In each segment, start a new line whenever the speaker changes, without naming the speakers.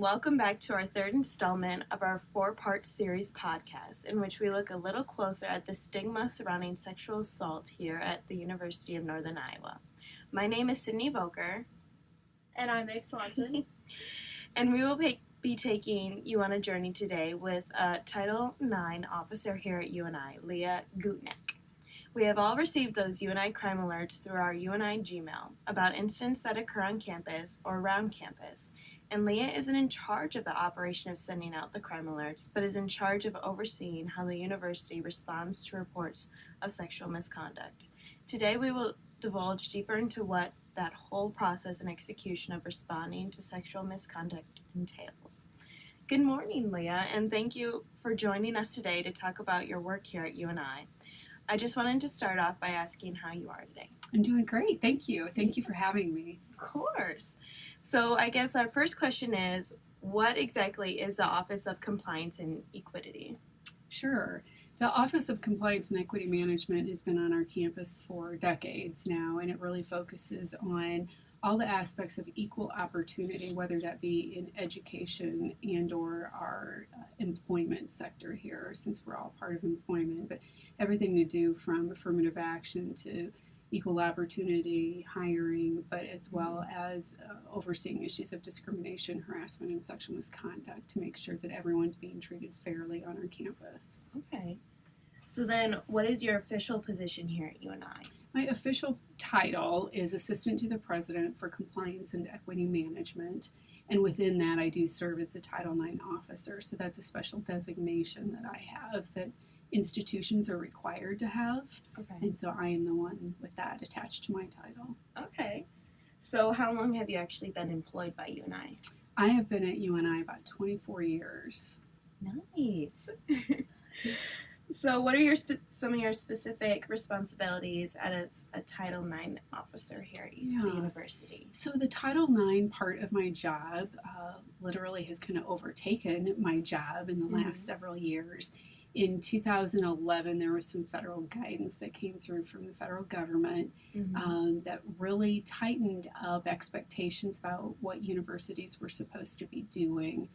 welcome back to our third installment of our four-part series podcast, in which we look a little closer at the stigma surrounding sexual assault here at the University of Northern Iowa. My name is Sydney Volker.
And I'm Meg Swanson.
And we will be taking you on a journey today with a Title IX officer here at UNI, Leah Gutknecht. We have all received those UNI crime alerts through our UNI Gmail about incidents that occur on campus or around campus, and Leah isn't in charge of the operation of sending out the crime alerts, but is in charge of overseeing how the university responds to reports of sexual misconduct. Today we will divulge deeper into what that whole process and execution of responding to sexual misconduct entails. Good morning, Leah, and thank you for joining us today to talk about your work here at UNI. I just wanted to start off by asking how you are today.
I'm doing great. Thank you. Thank you for having me.
Of course. So I guess our first question is, what exactly is the Office of Compliance and Equity?
Sure. The Office of Compliance and Equity Management has been on our campus for decades now, and it really focuses on all the aspects of equal opportunity, whether that be in education and or our employment sector here, since we're all part of employment, but everything to do from affirmative action to equal opportunity hiring, but as well as overseeing issues of discrimination, harassment, and sexual misconduct to make sure that everyone's being treated fairly on our campus.
Okay. So then, what is your official position here at UNI?
My official title is Assistant to the President for Compliance and Equity Management, and within that I do serve as the Title IX officer, so that's a special designation that I have that institutions are required to have,
Okay.
and so I am the one with that attached to my title.
Okay. So how long have you actually been employed by UNI?
I have been at UNI about 24 years.
Nice. So what are some of your specific responsibilities as a Title IX officer here at the university?
So the Title IX part of my job literally has kind of overtaken my job in the last several years. In 2011, there was some federal guidance that came through from the federal government that really tightened up expectations about what universities were supposed to be doing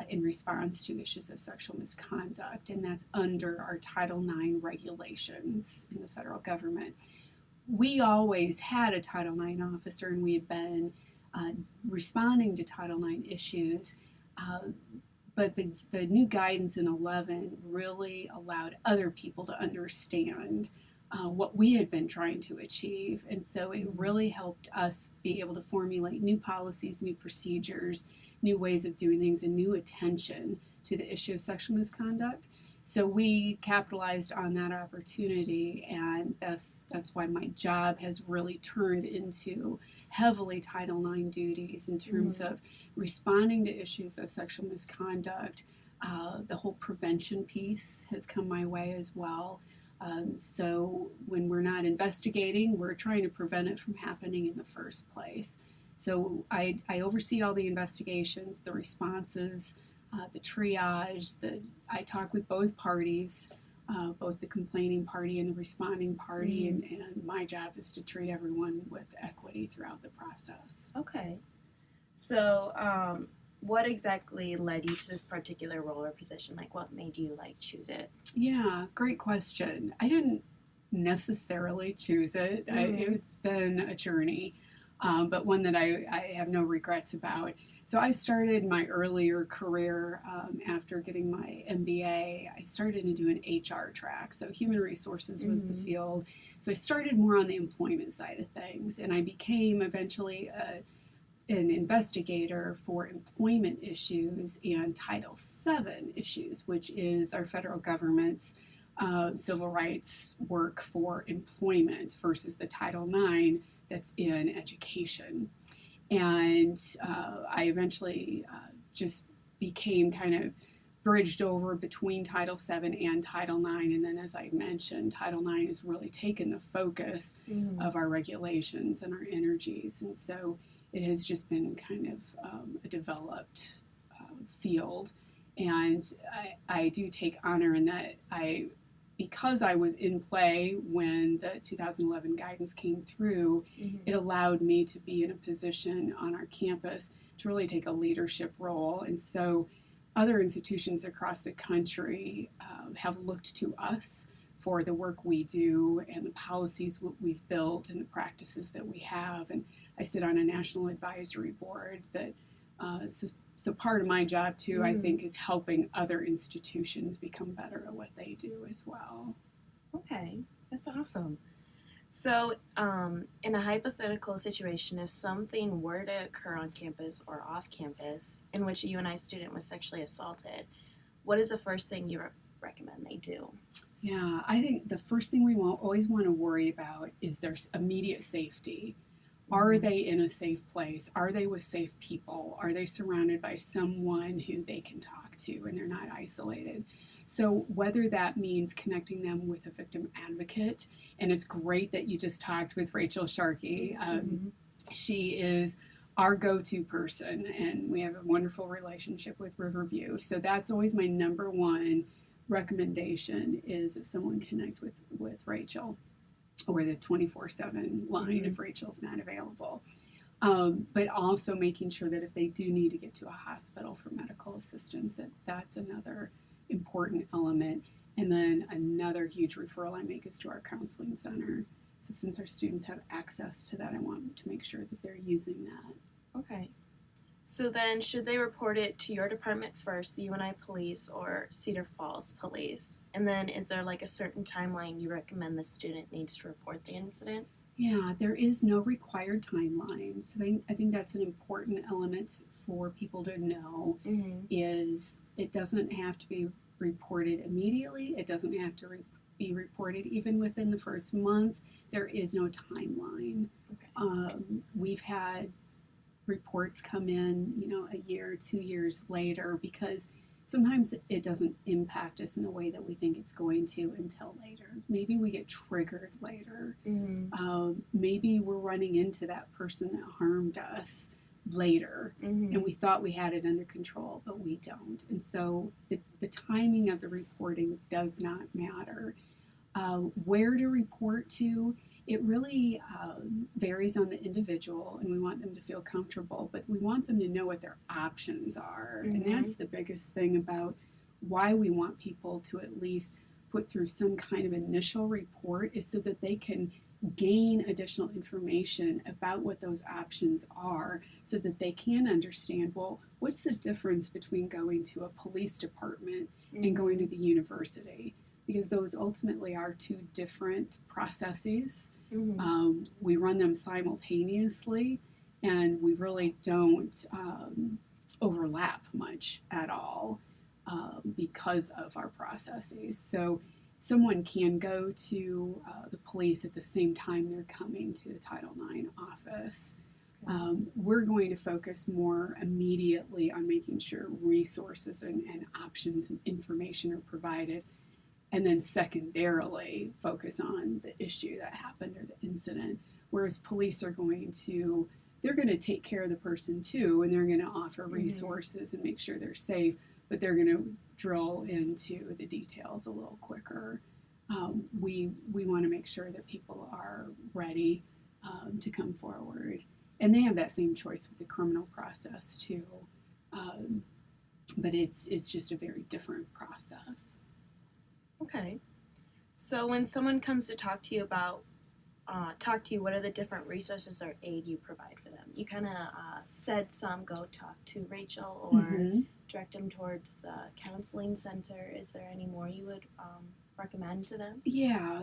in response to issues of sexual misconduct, and that's under our Title IX regulations in the federal government. We always had a Title IX officer, and we had been responding to Title IX issues, but the new guidance in 11 really allowed other people to understand what we had been trying to achieve, and so it really helped us be able to formulate new policies, new procedures, new ways of doing things, and new attention to the issue of sexual misconduct. So we capitalized on that opportunity, and that's why my job has really turned into heavily Title IX duties in terms of responding to issues of sexual misconduct. The whole prevention piece has come my way as well. So when we're not investigating, we're trying to prevent it from happening in the first place. So I oversee all the investigations, the responses, the triage. I talk with both parties, both the complaining party and the responding party, and my job is to treat everyone with equity throughout the process.
Okay. So what exactly led you to this particular role or position? Like, what made you choose it?
Yeah, great question. I didn't necessarily choose it. It's been a journey. But one that I have no regrets about. So I started my earlier career after getting my MBA. I started to do an HR track. So human resources was the field. So I started more on the employment side of things, and I became eventually an investigator for employment issues and Title VII issues, which is our federal government's civil rights work for employment versus the Title IX that's in education. And I eventually just became kind of bridged over between Title VII and Title IX. And then, as I mentioned, Title IX has really taken the focus of our regulations and our energies. And so it has just been kind of a developed field. And I do take honor in that because I was in play when the 2011 guidance came through, it allowed me to be in a position on our campus to really take a leadership role. And so other institutions across the country have looked to us for the work we do and the policies we've built and the practices that we have. And I sit on a national advisory board that so part of my job too, I think, is helping other institutions become better at what they do as well.
Okay, that's awesome. So, in a hypothetical situation, if something were to occur on campus or off campus in which a UNI student was sexually assaulted, what is the first thing you recommend they do?
Yeah, I think the first thing we always want to worry about is their immediate safety. Are they in a safe place? Are they with safe people? Are they surrounded by someone who they can talk to and they're not isolated? So whether that means connecting them with a victim advocate, and it's great that you just talked with Rachel Sharkey. She is our go-to person, and we have a wonderful relationship with Riverview. So that's always my number one recommendation, is that someone connect with Rachel, or the 24/7 line if Rachel's not available. But also making sure that if they do need to get to a hospital for medical assistance, that's another important element. And then another huge referral I make is to our counseling center. So since our students have access to that, I want to make sure that they're using that.
Okay. So then, should they report it to your department first, the UNI Police or Cedar Falls Police? And then is there like a certain timeline you recommend the student needs to report the incident?
Yeah, there is no required timeline. So I think that's an important element for people to know, is it doesn't have to be reported immediately. It doesn't have to be reported even within the first month. There is no timeline.
Okay.
We've had reports come in, a year, 2 years later, because sometimes it doesn't impact us in the way that we think it's going to until later. Maybe we get triggered later. Maybe we're running into that person that harmed us later, and we thought we had it under control, but we don't. And so the timing of the reporting does not matter. Where to report to, it really varies on the individual, and we want them to feel comfortable, but we want them to know what their options are. And that's the biggest thing about why we want people to at least put through some kind of initial report, is so that they can gain additional information about what those options are, so that they can understand, well, what's the difference between going to a police department and going to the university? Because those ultimately are two different processes. We run them simultaneously, and we really don't overlap much at all because of our processes. So someone can go to the police at the same time they're coming to the Title IX office. We're going to focus more immediately on making sure resources and options and information are provided, and then secondarily focus on the issue that happened or the incident. Whereas police are they're going to take care of the person too, and they're going to offer resources and make sure they're safe, but they're going to drill into the details a little quicker. We want to make sure that people are ready to come forward. And they have that same choice with the criminal process too. But it's just a very different process.
Okay. So when someone comes to talk to you, what are the different resources or aid you provide for them? You kind of said some go talk to Rachel or direct them towards the counseling center. Is there any more you would recommend to them? Yeah.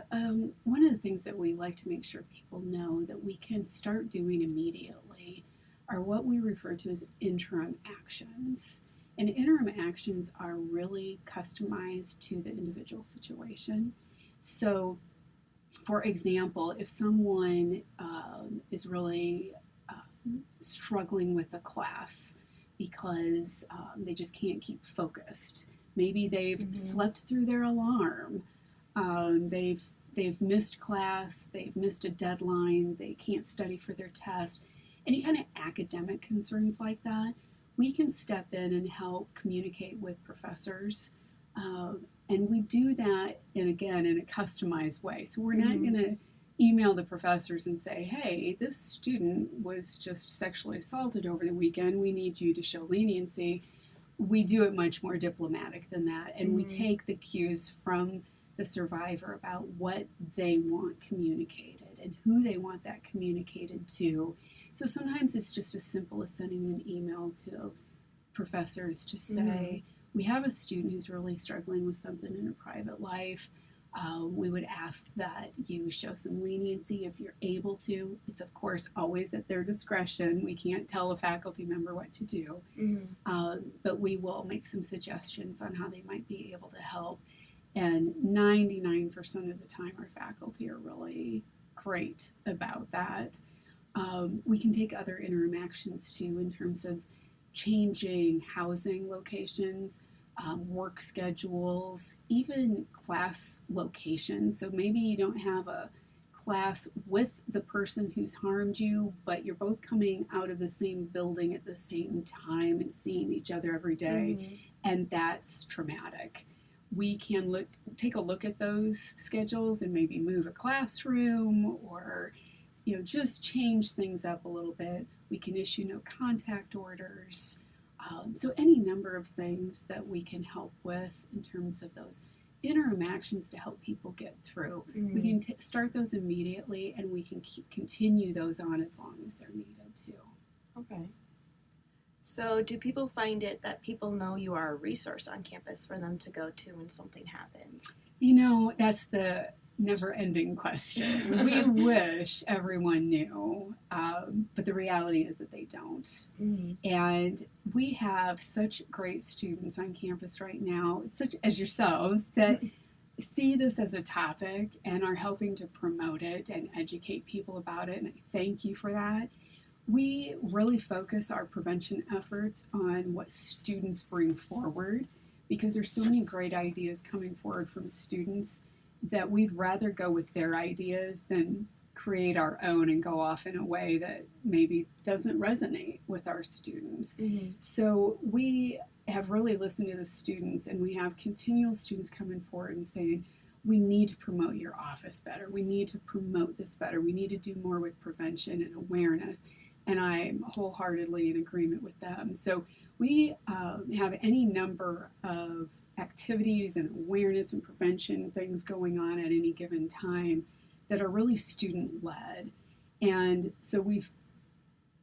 One of the things that we like to make sure people know that we can start doing immediately are what we refer to as interim actions. And interim actions are really customized to the individual situation. So, for example, if someone is really struggling with a class because they just can't keep focused, maybe they've slept through their alarm, they've missed class, they've missed a deadline, they can't study for their test, any kind of academic concerns like that, we can step in and help communicate with professors. And we do that, in a customized way. So we're not going to email the professors and say, hey, this student was just sexually assaulted over the weekend. We need you to show leniency. We do it much more diplomatic than that. And we take the cues from the survivor about what they want communicated and who they want that communicated to. So sometimes it's just as simple as sending an email to professors to say, we have a student who's really struggling with something in her private life. We would ask that you show some leniency if you're able to. It's, of course, always at their discretion. We can't tell a faculty member what to do. But we will make some suggestions on how they might be able to help. And 99% of the time, our faculty are really great about that. We can take other interim actions, too, in terms of changing housing locations, work schedules, even class locations. So maybe you don't have a class with the person who's harmed you, but you're both coming out of the same building at the same time and seeing each other every day, and that's traumatic. We can take a look at those schedules and maybe move a classroom or just change things up a little bit. We can issue no contact orders. So any number of things that we can help with in terms of those interim actions to help people get through. We can start those immediately, and we can continue those on as long as they're needed too.
Okay. So do people find it that people know you are a resource on campus for them to go to when something happens?
That's the never-ending question. We wish everyone knew, but the reality is that they don't. And we have such great students on campus right now, such as yourselves, that see this as a topic and are helping to promote it and educate people about it, and I thank you for that. We really focus our prevention efforts on what students bring forward, because there's so many great ideas coming forward from students that we'd rather go with their ideas than create our own and go off in a way that maybe doesn't resonate with our students. So we have really listened to the students, and we have continual students coming forward and saying, we need to promote your office better. We need to promote this better. We need to do more with prevention and awareness. And I'm wholeheartedly in agreement with them. So we have any number of activities and awareness and prevention things going on at any given time that are really student-led. And so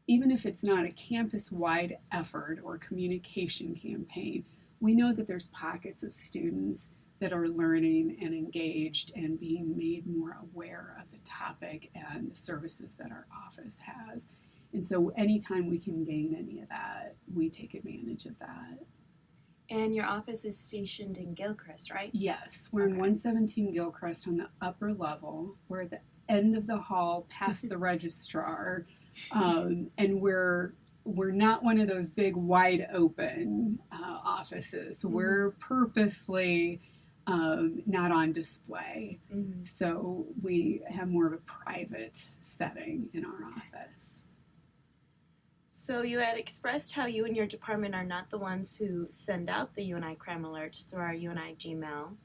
even if it's not a campus-wide effort or communication campaign, we know that there's pockets of students that are learning and engaged and being made more aware of the topic and the services that our office has. And so anytime we can gain any of that, we take advantage of that.
And your office is stationed in Gilchrist, right?
Yes, we're in 117 Gilchrist on the upper level. We're at the end of the hall past the registrar. And we're not one of those big wide open offices. We're purposely not on display. So we have more of a private setting in our office.
So you had expressed how you and your department are not the ones who send out the UNI crime alerts through our UNI Gmail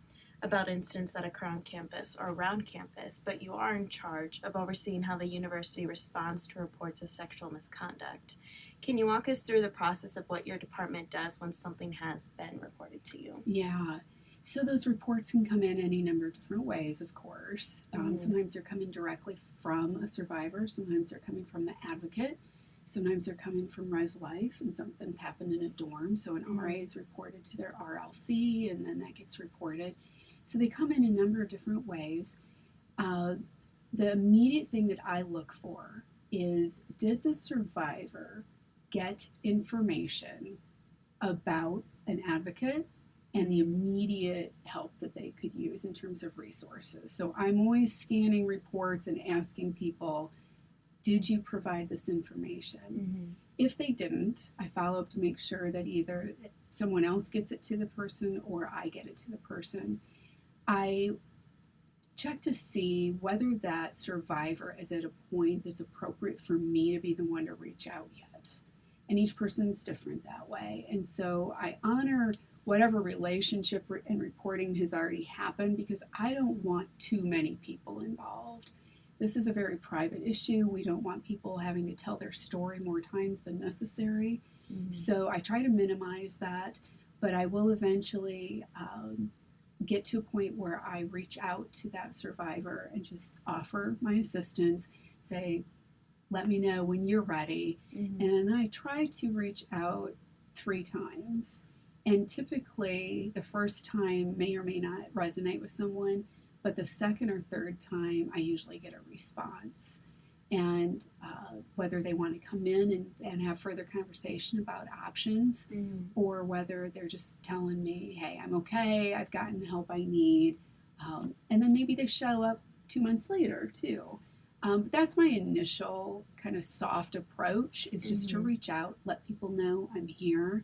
about incidents that occur on campus or around campus, but you are in charge of overseeing how the university responds to reports of sexual misconduct. Can you walk us through the process of what your department does when something has been reported to you?
Yeah. So those reports can come in any number of different ways, of course. Sometimes they're coming directly from a survivor. Sometimes they're coming from the advocate. Sometimes they're coming from Res Life, and something's happened in a dorm. So an RA is reported to their RLC, and then that gets reported. So they come in a number of different ways. The immediate thing that I look for is, did the survivor get information about an advocate and the immediate help that they could use in terms of resources? So I'm always scanning reports and asking people, did you provide this information? If they didn't, I follow up to make sure that either someone else gets it to the person or I get it to the person. I check to see whether that survivor is at a point that's appropriate for me to be the one to reach out yet. And each person's different that way. And so I honor whatever relationship and reporting has already happened, because I don't want too many people involved. this is a very private issue. We don't want people having to tell their story more times than necessary. So I try to minimize that, but I will eventually get to a point where I reach out to that survivor and just offer my assistance, say, let me know when you're ready. And I try to reach out 3 times. And typically, the first time may or may not resonate with someone, but the second or third time, I usually get a response. And whether they want to come in and have further conversation about options, or whether they're just telling me, hey, I'm okay, I've gotten the help I need. And then maybe they show up 2 months later, too. But that's my initial kind of soft approach, is just to reach out, let people know I'm here,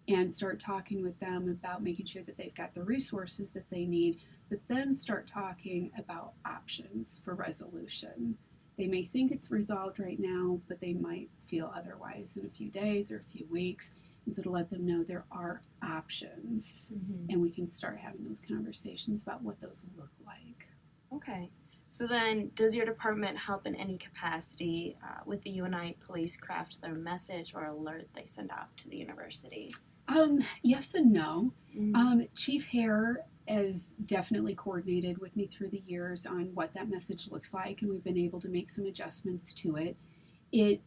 and start talking with them about making sure that they've got the resources that they need, but then start talking about options for resolution. They may think it's resolved right now, but they might feel otherwise in a few days or a few weeks. And so to let them know there are options, and we can start having those conversations about what those look like.
Okay. So then, does your department help in any capacity with the UNI police craft their message or alert they send out to the university?
Yes and no. Chief Hare has definitely coordinated with me through the years on what that message looks like, and we've been able to make some adjustments to it. It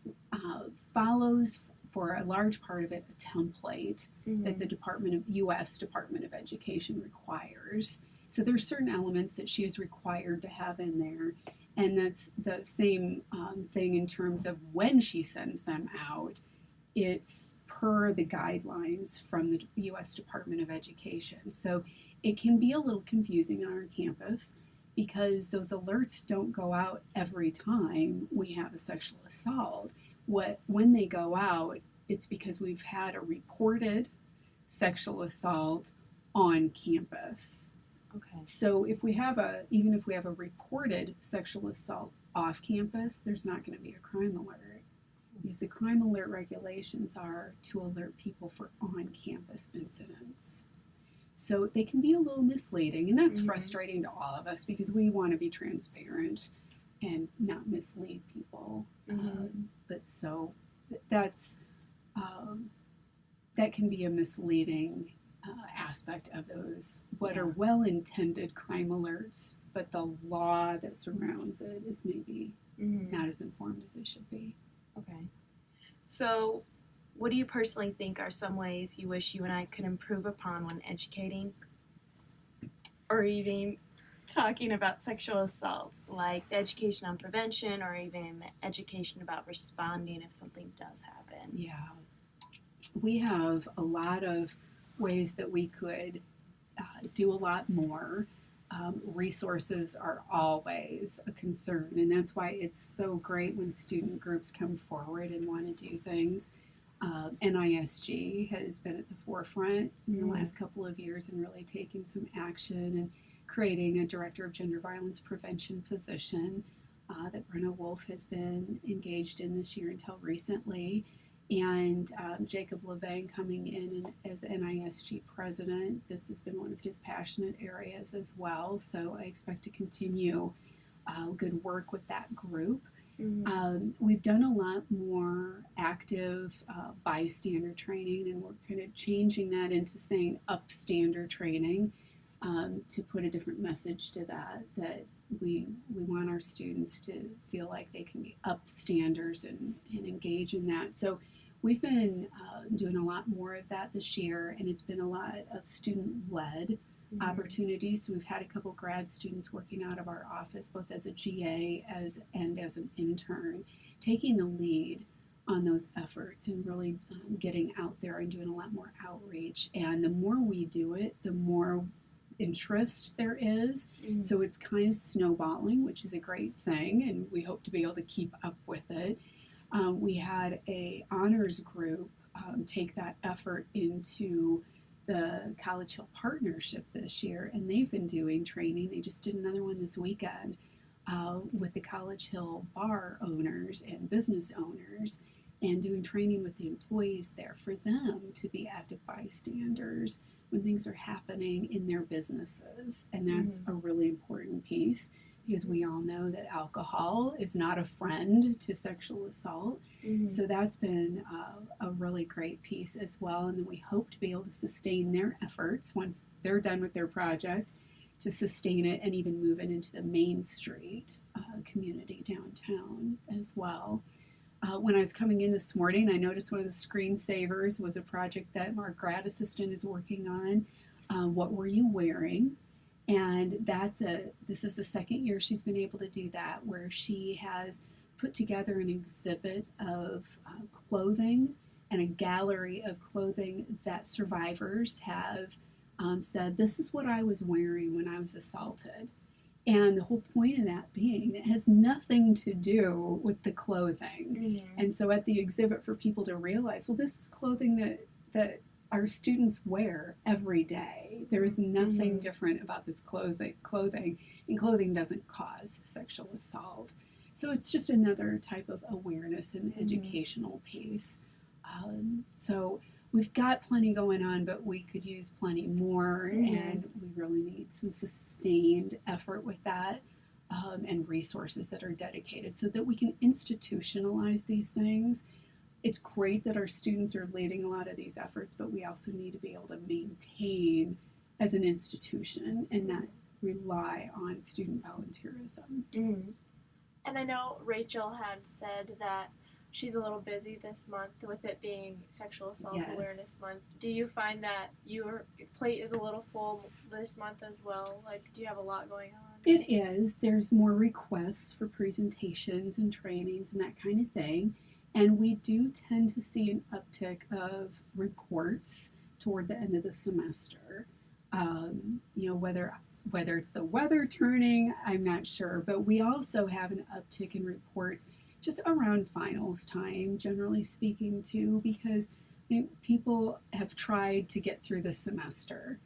follows, for a large part of it, a template that the U.S. Department of Education requires. So there's certain elements that she is required to have in there, and that's the same thing in terms of when she sends them out. It's per the guidelines from the U.S. Department of Education. So it can be a little confusing on our campus because those alerts don't go out every time we have a sexual assault. When they go out, it's because we've had a reported sexual assault on campus.
Okay.
So even if we have a reported sexual assault off campus, there's not going to be a crime alert, because the crime alert regulations are to alert people for on-campus incidents. So they can be a little misleading, and that's frustrating to all of us because we want to be transparent and not mislead people. But so that's that can be a misleading aspect of those what are well-intended crime alerts, but the law that surrounds it is maybe not as informed as it should be.
Okay. So, what do you personally think are some ways you wish UNI could improve upon when educating or even talking about sexual assault, like the education on prevention or even the education about responding if something does happen?
Yeah. We have a lot of ways that we could do a lot more. Resources are always a concern, and that's why it's so great when student groups come forward and want to do things. NISG has been at the forefront in the last couple of years and really taking some action and creating a Director of Gender Violence Prevention position that Brenna Wolf has been engaged in this year until recently. And Jacob Levang coming in as NISG president. This has been one of his passionate areas as well. So I expect to continue good work with that group. We've done a lot more active bystander training, and we're kind of changing that into saying upstander training to put a different message to that we want our students to feel like they can be upstanders and engage in that. So we've been doing a lot more of that this year, and it's been a lot of student-led opportunities. So we've had a couple grad students working out of our office, both as a GA and as an intern, taking the lead on those efforts and really getting out there and doing a lot more outreach. And the more we do it, the more interest there is. So it's kind of snowballing, which is a great thing, and we hope to be able to keep up with it. We had a honors group take that effort into the College Hill Partnership this year, and they've been doing training. They just did another one this weekend with the College Hill bar owners and business owners, and doing training with the employees there for them to be active bystanders when things are happening in their businesses. And that's a really important piece, because we all know that alcohol is not a friend to sexual assault. So that's been a really great piece as well. And then we hope to be able to sustain their efforts once they're done with their project, to sustain it and even move it into the Main Street community downtown as well. When I was coming in this morning, I noticed one of the screensavers was a project that our grad assistant is working on. What were you wearing? And this is the second year she's been able to do that, where she has put together an exhibit of clothing and a gallery of clothing that survivors have said, this is what I was wearing when I was assaulted. And the whole point of that being, it has nothing to do with the clothing. And so at the exhibit, for people to realize, well, this is clothing that our students wear every day. There is nothing different about this clothing, and clothing doesn't cause sexual assault. So it's just another type of awareness and educational piece. So we've got plenty going on, but we could use plenty more, and we really need some sustained effort with that, and resources that are dedicated so that we can institutionalize these things. It's great that our students are leading a lot of these efforts, but we also need to be able to maintain as an institution and not rely on student volunteerism.
And I know Rachel had said that she's a little busy this month with it being Sexual Assault Awareness Month. Do you find that your plate is a little full this month as well? Like, do you have a lot going on?
It is. There's more requests for presentations and trainings and that kind of thing. And we do tend to see an uptick of reports toward the end of the semester. Whether it's the weather turning, I'm not sure. But we also have an uptick in reports just around finals time, generally speaking, too, because people have tried to get through the semester.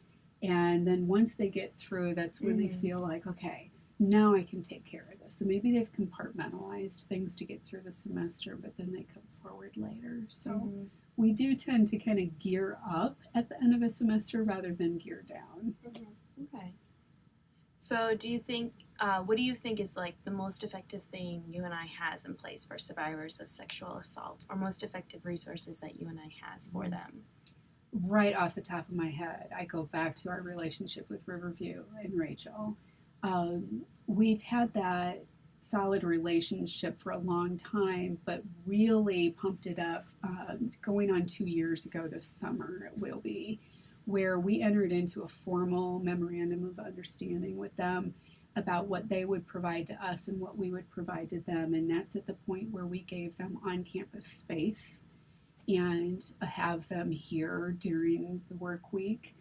And then once they get through, that's when they feel like, okay, now I can take care of this. So maybe they've compartmentalized things to get through the semester, but then they come forward later. So we do tend to kind of gear up at the end of a semester rather than gear down.
Okay. So do you think, what do you think is like the most effective thing UNI has in place for survivors of sexual assault, or most effective resources that UNI has for them?
Right off the top of my head, I go back to our relationship with Riverview and Rachel. We've had that solid relationship for a long time, but really pumped it up going on 2 years ago this summer, it will be, where we entered into a formal memorandum of understanding with them about what they would provide to us and what we would provide to them. And that's at the point where we gave them on-campus space and have them here during the work week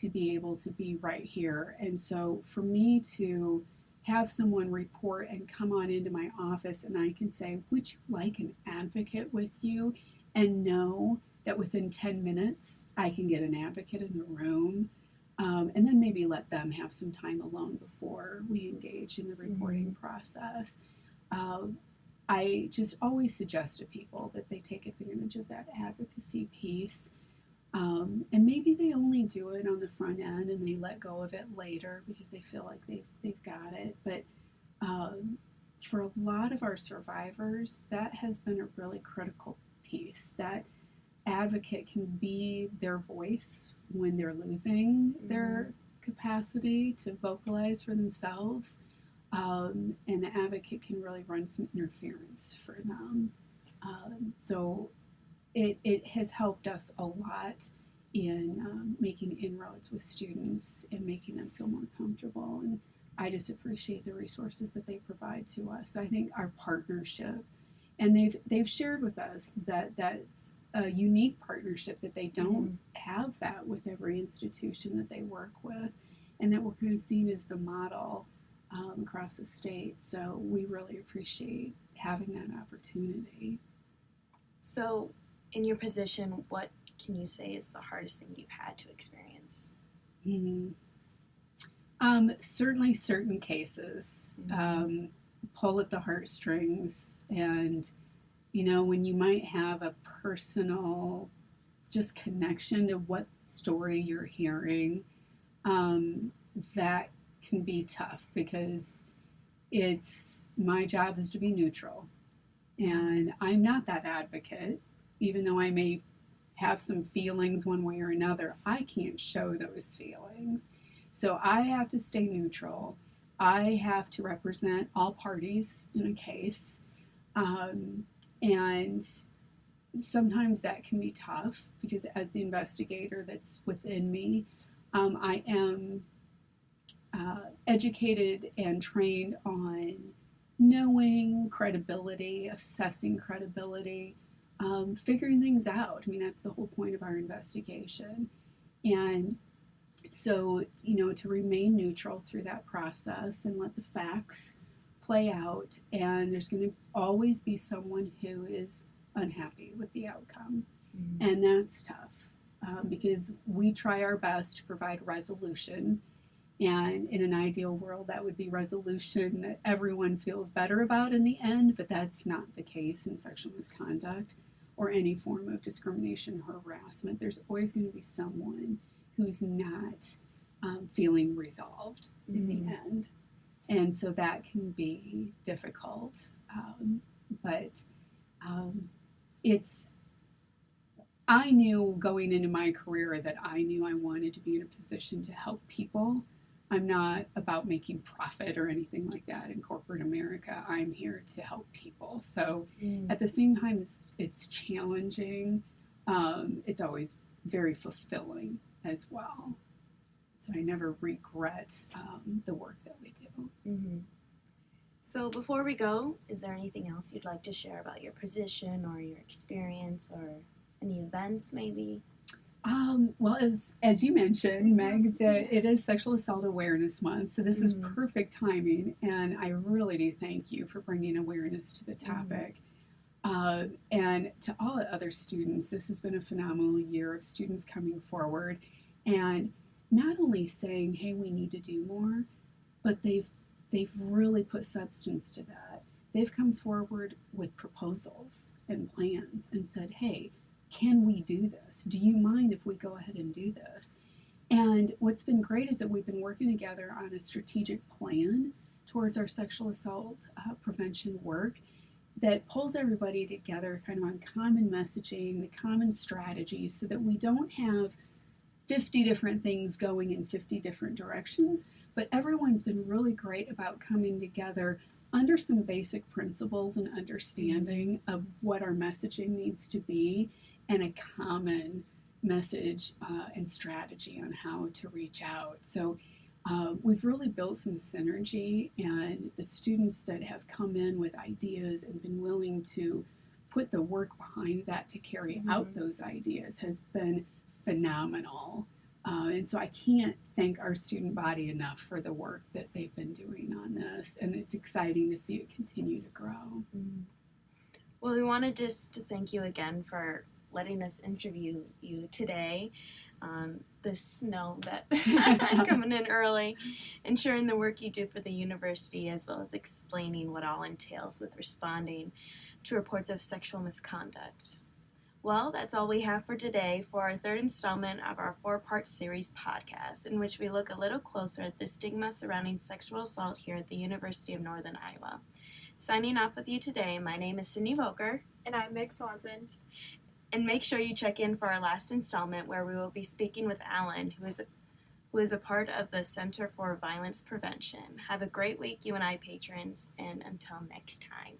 to be able to be right here. And so for me to have someone report and come on into my office and I can say, would you like an advocate with you? And know that within 10 minutes I can get an advocate in the room, and then maybe let them have some time alone before we engage in the reporting process. I just always suggest to people that they take advantage of that advocacy piece. And maybe they only do it on the front end and they let go of it later because they feel like they've got it. But for a lot of our survivors, that has been a really critical piece. That advocate can be their voice when they're losing their capacity to vocalize for themselves. And the advocate can really run some interference for them. So it has helped us a lot in making inroads with students and making them feel more comfortable. And I just appreciate the resources that they provide to us. I think our partnership, and they've shared with us that that's a unique partnership, that they don't have that with every institution that they work with, and that we're kind of seen as the model across the state. So we really appreciate having that opportunity.
So in your position, what can you say is the hardest thing you've had to experience?
Certainly certain cases pull at the heartstrings, and when you might have a personal just connection to what story you're hearing, that can be tough because it's my job is to be neutral. And I'm not that advocate, even though I may have some feelings one way or another. I can't show those feelings. So I have to stay neutral. I have to represent all parties in a case. And sometimes that can be tough because, as the investigator that's within me, I am educated and trained on knowing credibility, assessing credibility, figuring things out. I mean, that's the whole point of our investigation. And so, to remain neutral through that process and let the facts play out. And there's going to always be someone who is unhappy with the outcome. Mm-hmm. And that's tough because we try our best to provide resolution. And in an ideal world, that would be resolution that everyone feels better about in the end, but that's not the case in sexual misconduct or any form of discrimination or harassment. There's always going to be someone who's not feeling resolved in the end. And so that can be difficult. But I knew going into my career that I knew I wanted to be in a position to help people. I'm not about making profit or anything like that in corporate America. I'm here to help people. So at the same time, it's challenging. It's always very fulfilling as well. So I never regret the work that we do.
Mm-hmm. So before we go, is there anything else you'd like to share about your position or your experience or any events maybe?
Well, as you mentioned, Meg, that it is Sexual Assault Awareness Month, so this is perfect timing, and I really do thank you for bringing awareness to the topic. And to all the other students, this has been a phenomenal year of students coming forward and not only saying, hey, we need to do more, but they've really put substance to that. They've come forward with proposals and plans and said, hey, can we do this? Do you mind if we go ahead and do this? And what's been great is that we've been working together on a strategic plan towards our sexual assault prevention work that pulls everybody together kind of on common messaging, the common strategies, so that we don't have 50 different things going in 50 different directions, but everyone's been really great about coming together under some basic principles and understanding of what our messaging needs to be and a common message and strategy on how to reach out. So we've really built some synergy, and the students that have come in with ideas and been willing to put the work behind that to carry out those ideas has been phenomenal. And so I can't thank our student body enough for the work that they've been doing on this, and it's exciting to see it continue to grow.
Well, we wanted just to thank you again for letting us interview you today on the snow that coming in early, and sharing the work you do for the university, as well as explaining what all entails with responding to reports of sexual misconduct. Well, that's all we have for today for our third installment of our 4-part series podcast, in which we look a little closer at the stigma surrounding sexual assault here at the University of Northern Iowa. Signing off with you today, my name is Cindy Volker.
And I'm Meg Swanson.
And make sure you check in for our last installment, where we will be speaking with Alan, who is a part of the Center for Violence Prevention. Have a great week, UNI patrons, and until next time.